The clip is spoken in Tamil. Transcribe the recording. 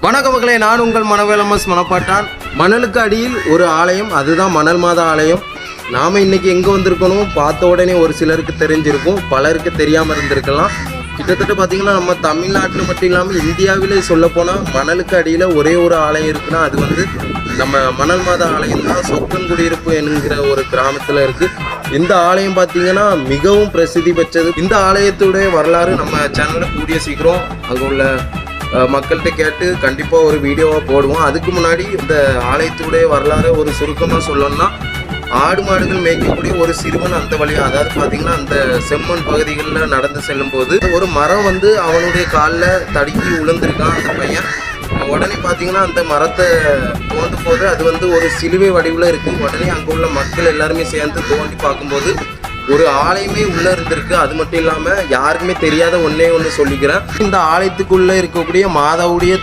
வணக்க மக்களே, நான் உங்கள் மனவேலமஸ் மனப்பாட்டான். மணலுக்கு அடியில் ஒரு ஆலயம், அதுதான் மணல் மாதா ஆலயம். நாம் இன்றைக்கி எங்கே வந்திருக்கணும் பார்த்த உடனே ஒரு சிலருக்கு தெரிஞ்சிருக்கும், பலருக்கு தெரியாமல் இருந்திருக்கலாம். கிட்டத்தட்ட பார்த்திங்கன்னா நம்ம தமிழ்நாட்டில் மட்டும் இல்லாமல் இந்தியாவிலே சொல்லப்போனால் மணலுக்கு அடியில் ஒரே ஒரு ஆலயம் இருக்குன்னா அது வந்து நம்ம மணல் மாதா ஆலயம் தான். சொக்கன் குடியிருப்பு என்கிற ஒரு கிராமத்தில் இருக்குது. இந்த ஆலயம் பார்த்திங்கன்னா மிகவும் பிரசித்தி பெற்றது. இந்த ஆலயத்துடைய வரலாறு நம்ம சேனலில் கூடிய சீக்கிரம் அங்கே உள்ள மக்கள்கிட்ட கேட்டு கண்டிப்பாக ஒரு வீடியோவாக போடுவோம். அதுக்கு முன்னாடி இந்த ஆலயத்துடைய வரலாறு ஒரு சுருக்கமாக சொல்லணும்னா, ஆடு மாடுகள் மேய்க்கக்கூடிய ஒரு சிறுவன் அந்த வழியாக, அதாவது பார்த்தீங்கன்னா அந்த செம்மண் பகுதிகளில் நடந்து செல்லும் போது ஒரு மரம் வந்து அவனுடைய காலில் தடுக்கி விழுந்திருக்கான் அந்த பையன். உடனே பார்த்தீங்கன்னா அந்த மரத்தை தோண்டும் போது அது வந்து ஒரு சிலுவை வடிவில் இருக்குது. உடனே அங்கே உள்ள மக்கள் எல்லாருமே சேர்ந்து தோண்டி பார்க்கும்போது ஒரு ஆலயமே உள்ளே இருந்திருக்கு. அது மட்டும் இல்லாமல் யாருக்குமே தெரியாத ஒன்றே ஒன்று சொல்லிக்கிறேன், இந்த ஆலயத்துக்குள்ளே இருக்கக்கூடிய மாதாவுடைய